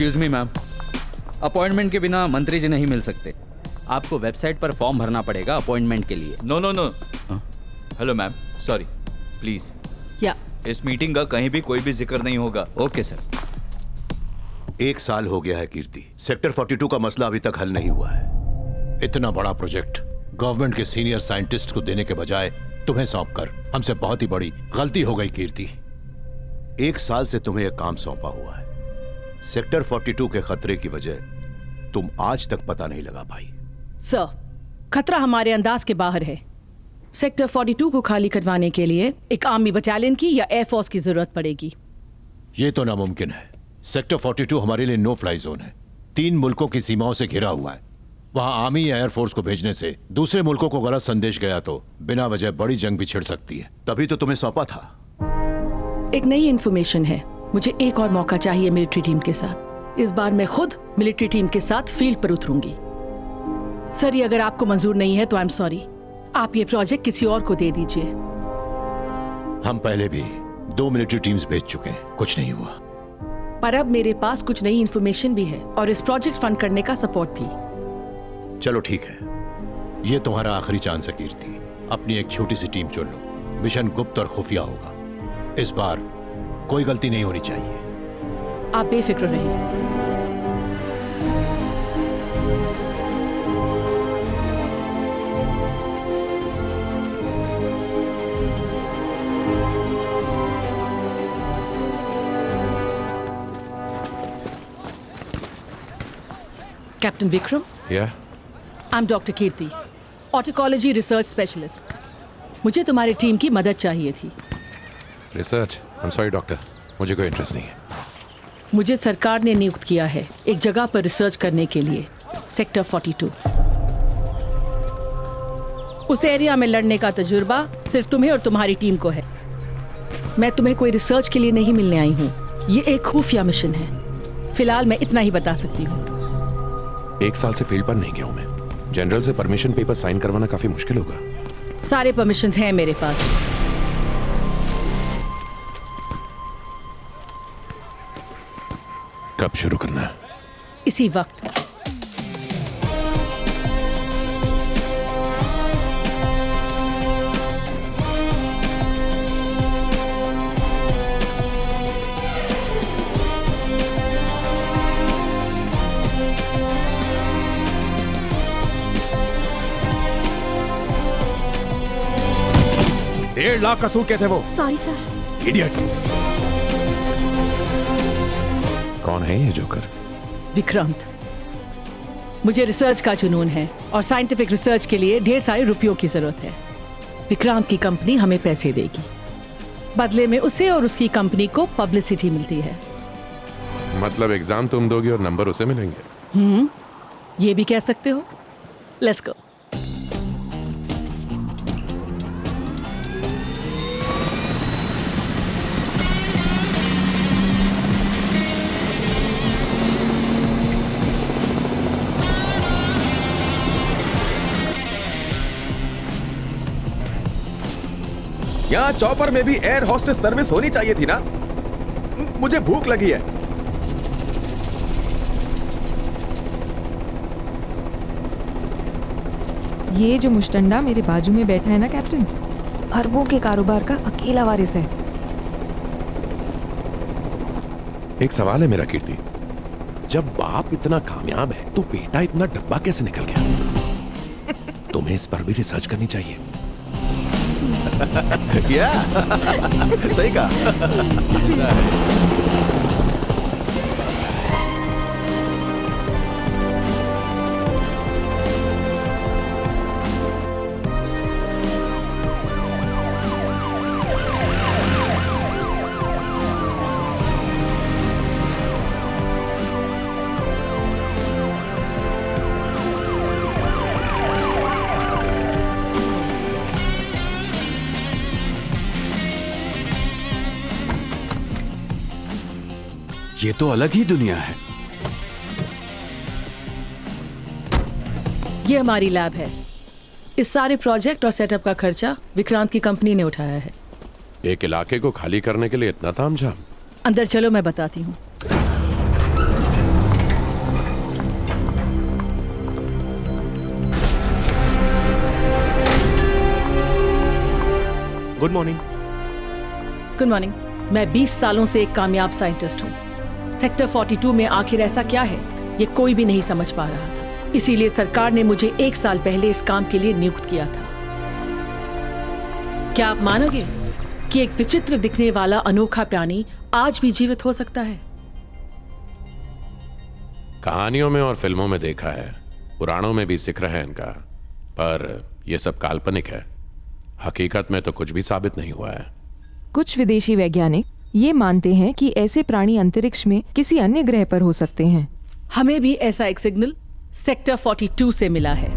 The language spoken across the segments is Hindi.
एक्सक्यूज मी मैम, अपॉइंटमेंट के बिना मंत्री जी नहीं मिल सकते। आपको वेबसाइट पर फॉर्म भरना पड़ेगा अपॉइंटमेंट के लिए। No no no. Hello ma'am, sorry, please. या इस मीटिंग का कहीं भी कोई भी जिक्र नहीं होगा। Okay sir. 1 साल हो गया है कीर्ति, सेक्टर 42 का मसला अभी तक हल नहीं हुआ है। इतना बड़ा प्रोजेक्ट गवर्नमेंट के सीनियर साइंटिस्ट को देने के बजाय तुम्हें सौंपकर हमसे बहुत ही बड़ी गलती हो गई कीर्ति। 1 साल से तुम्हें यह काम सौंपा हुआ है। सेक्टर 42 के खतरे की वजह तुम आज तक पता नहीं लगा पाई। सर, खतरा हमारे अंदाज के बाहर है। सेक्टर 42 को खाली करवाने के लिए एक आर्मी बटालियन की या एयरफोर्स की जरूरत पड़ेगी। यह तो नामुमकिन है। सेक्टर 42 हमारे लिए नो फ्लाई जोन है। 3 मुल्कों की सीमाओं से घिरा हुआ है। वहां आर्मी या एयरफोर्स को भेजने से दूसरे मुल्कों को गलत संदेश गया तो बिना वजह बड़ी जंग भी छिड़ सकती है। तभी तो तुम्हें सौंपा था। एक नई इंफॉर्मेशन है। मुझे एक और मौका चाहिए मिलिट्री टीम के साथ। इस बार मैं खुद मिलिट्री टीम के साथ फील्ड पर उतरूंगी। सर, ये अगर आपको मंजूर नहीं है तो आई एम सॉरी। आप ये प्रोजेक्ट किसी और को दे दीजिए। हम पहले भी 2 मिलिट्री टीम्स भेज चुके हैं, कुछ नहीं हुआ। पर अब मेरे पास कुछ नई इंफॉर्मेशन भी है और इस प्रोजेक्ट फंड करने का सपोर्ट भी। चलो ठीक है, ये तुम्हारा आखिरी चांस है कीर्ति। अपनी एक छोटी सी टीम चुन लो। मिशन गुप्त और खुफिया होगा। इस बार कोई गलती नहीं होनी चाहिए। आप बेफिक्र रहिए। Captain Vikram? Yeah? I am doctor Kirti, ऑटिकोलॉजी रिसर्च स्पेशलिस्ट। मुझे तुम्हारी टीम की मदद चाहिए थी। Research? I am sorry doctor, मुझे कोई इंटरेस्ट नहीं है। मुझे सरकार ने नियुक्त किया है एक जगह पर रिसर्च करने के लिए, सेक्टर 42। उस एरिया में लड़ने का तजुर्बा सिर्फ तुम्हें और तुम्हारी टीम को है। मैं तुम्हें कोई रिसर्च के लिए नहीं मिलने आई हूँ। ये एक खुफिया मिशन है। फिलहाल मैं इतना ही बता सकती हूँ। 1 साल से फील्ड पर नहीं गया हूं मैं। जनरल से परमिशन पेपर साइन करवाना काफी मुश्किल होगा। सारे परमिशंस हैं मेरे पास। कब शुरू करना है? इसी वक्त। $1.5 लाख का सूटकेस है वो। Sorry sir. इडियट। कौन है ये जोकर? विक्रांत। मुझे रिसर्च का जुनून है और साइंटिफिक रिसर्च के लिए ढेर सारे रुपयों की जरूरत है। विक्रांत की कंपनी हमें पैसे देगी। बदले में उसे और उसकी कंपनी को पब्लिसिटी मिलती है। मतलब एग्जाम तुम दोगे और नंबर उसे मिलेंगे? ये भी कह सकते हो। Let's go. यहाँ चॉपर में भी एयर होस्टेस सर्विस होनी चाहिए थी ना। मुझे भूख लगी है। ये जो मुश्तंडा मेरे बाजू में बैठा है ना कैप्टन, अरबों के कारोबार का अकेला वारिस है। एक सवाल है मेरा कीर्ति, जब बाप इतना कामयाब है तो बेटा इतना डब्बा कैसे निकल गया? तुम्हें इस पर भी रिसर्च करनी चाहिए। या सही कहा। ये तो अलग ही दुनिया है। ये हमारी लैब है। इस सारे प्रोजेक्ट और सेटअप का खर्चा विक्रांत की कंपनी ने उठाया है। एक इलाके को खाली करने के लिए इतना तामझाम? अंदर चलो, मैं बताती हूँ। Good morning. Good morning. मैं 20 सालों से एक कामयाब साइंटिस्ट हूँ। सेक्टर 42 में आखिर ऐसा क्या है ये कोई भी नहीं समझ पा रहा था। इसीलिए सरकार ने मुझे 1 साल पहले इस काम के लिए नियुक्त किया था। क्या आप मानोगे कि एक विचित्र दिखने वाला अनोखा प्राणी आज भी जीवित हो सकता है? कहानियों में और फिल्मों में देखा है, पुराणों में भी जिक्र है इनका, पर यह सब काल्पनिक है। हकीकत में तो कुछ भी साबित नहीं हुआ है। कुछ विदेशी वैज्ञानिक ये मानते हैं कि ऐसे प्राणी अंतरिक्ष में किसी अन्य ग्रह पर हो सकते हैं। हमें भी ऐसा एक सिग्नल सेक्टर 42 से मिला है।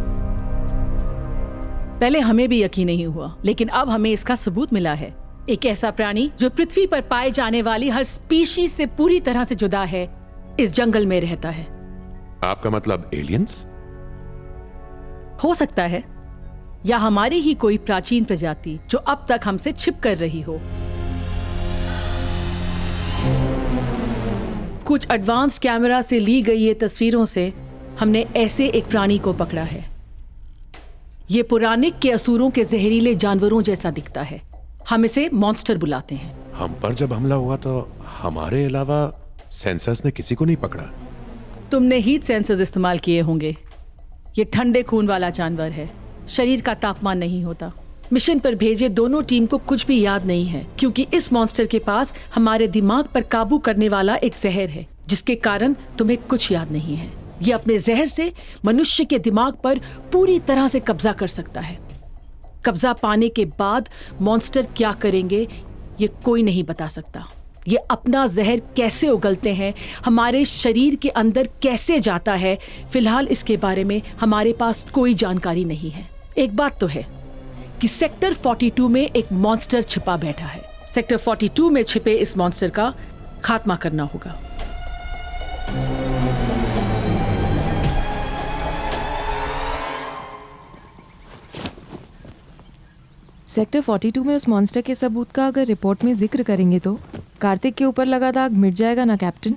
पहले हमें भी यकीन नहीं हुआ, लेकिन अब हमें इसका सबूत मिला है। एक ऐसा प्राणी जो पृथ्वी पर पाए जाने वाली हर स्पीशीज से पूरी तरह से जुदा है, इस जंगल में रहता है। आपका मतलब एलियंस? हो सकता है, या हमारी ही कोई प्राचीन प्रजाति जो अब तक हमसे छिप कर रही हो। कुछ एडवांस्ड कैमरा से ली गई ये तस्वीरों से हमने ऐसे एक प्राणी को पकड़ा है। ये पुराणिक के असुरों के जहरीले जानवरों जैसा दिखता है। हम इसे मॉन्स्टर बुलाते हैं। हम पर जब हमला हुआ तो हमारे अलावा सेंसर्स ने किसी को नहीं पकड़ा। तुमने हीट सेंसर्स इस्तेमाल किए होंगे। ये ठंडे खून वाला जानवर है, शरीर का तापमान नहीं होता। मिशन पर भेजे दोनों टीम को कुछ भी याद नहीं है, क्योंकि इस मॉन्स्टर के पास हमारे दिमाग पर काबू करने वाला एक जहर है, जिसके कारण तुम्हें कुछ याद नहीं है। ये अपने जहर से मनुष्य के दिमाग पर पूरी तरह से कब्जा कर सकता है। कब्जा पाने के बाद मॉन्स्टर क्या करेंगे ये कोई नहीं बता सकता। ये अपना जहर कैसे उगलते हैं, हमारे शरीर के अंदर कैसे जाता है, फिलहाल इसके बारे में हमारे पास कोई जानकारी नहीं है। एक बात तो है कि सेक्टर 42 में एक मॉन्स्टर छिपा बैठा है। सेक्टर 42 में छिपे इस मॉन्स्टर का खात्मा करना होगा। सेक्टर 42 में उस मॉन्स्टर के सबूत का अगर रिपोर्ट में जिक्र करेंगे तो कार्तिक के ऊपर लगा दाग मिट जाएगा ना कैप्टन?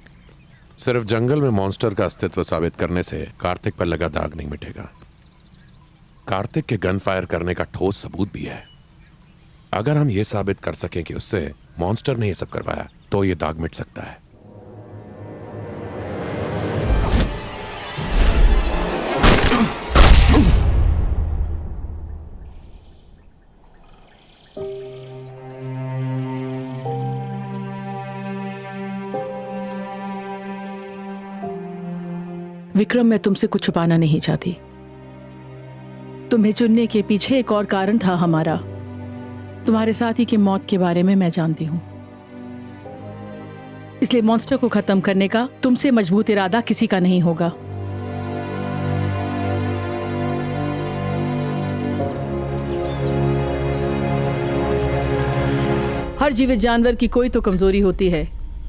सिर्फ जंगल में मॉन्स्टर का अस्तित्व साबित करने से कार्तिक पर लगा दाग नहीं मिटेगा। कार्तिक के गन फायर करने का ठोस सबूत भी है। अगर हम ये साबित कर सकें कि उससे मॉन्स्टर ने ये सब करवाया तो ये दाग मिट सकता है। विक्रम, मैं तुमसे कुछ छुपाना नहीं चाहती। तुम्हें चुनने के पीछे एक और कारण था हमारा। तुम्हारे साथी की मौत के बारे में मैं जानती हूं, इसलिए मॉन्स्टर को खत्म करने का तुमसे मजबूत इरादा किसी का नहीं होगा। हर जीवित जानवर की कोई तो कमजोरी होती है।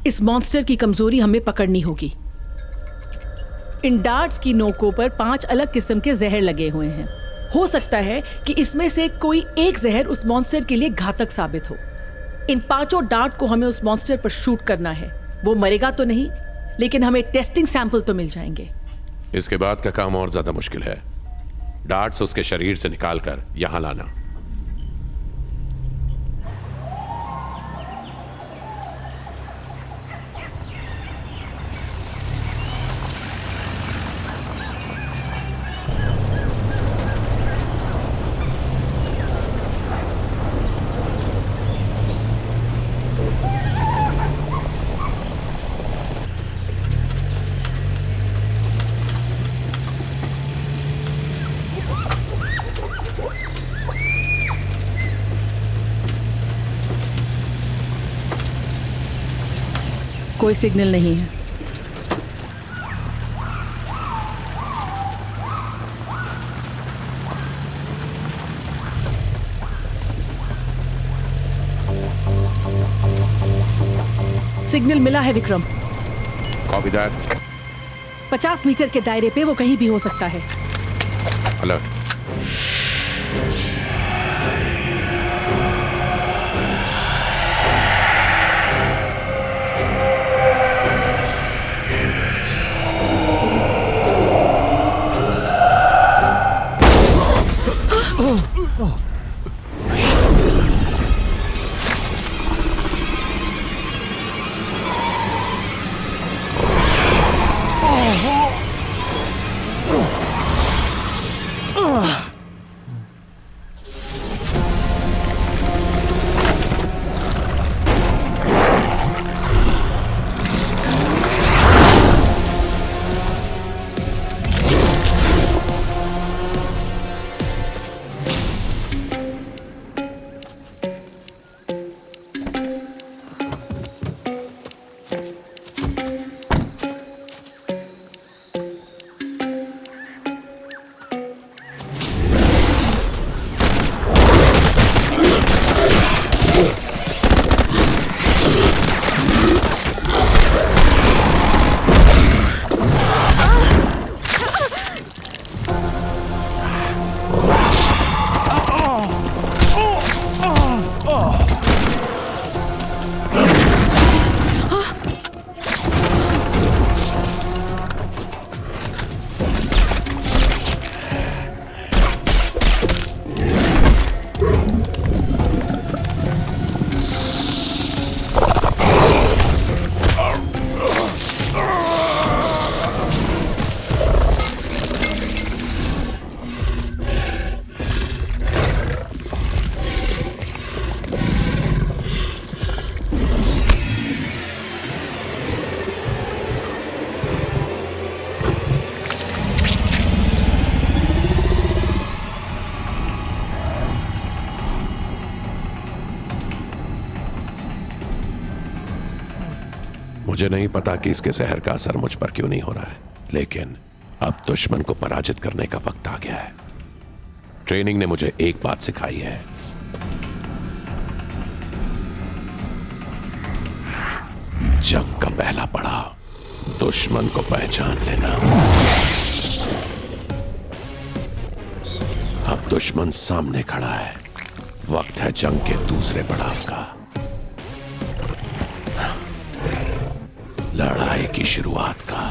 इस मॉन्स्टर की कमजोरी हमें पकड़नी होगी। इन डार्ट्स की नोकों पर 5 अलग किस्म के जहर लगे हुए हैं। हो सकता है कि इसमें से कोई एक जहर उस मॉन्स्टर के लिए घातक साबित हो। इन 5 डार्ट को हमें उस मॉन्स्टर पर शूट करना है। वो मरेगा तो नहीं, लेकिन हमें टेस्टिंग सैंपल तो मिल जाएंगे। इसके बाद का काम और ज्यादा मुश्किल है। डार्ट्स उसके शरीर से निकालकर यहां लाना। कोई सिग्नल नहीं है। सिग्नल मिला है विक्रम। Copy that. 50 मीटर के दायरे पे वो कहीं भी हो सकता है। अलर्ट। मुझे नहीं पता कि इसके जहर का असर मुझ पर क्यों नहीं हो रहा है, लेकिन अब दुश्मन को पराजित करने का वक्त आ गया है। ट्रेनिंग ने मुझे एक बात सिखाई है, जंग का पहला पड़ाव दुश्मन को पहचान लेना। अब दुश्मन सामने खड़ा है, वक्त है जंग के दूसरे पड़ाव का, लड़ाई की शुरुआत का।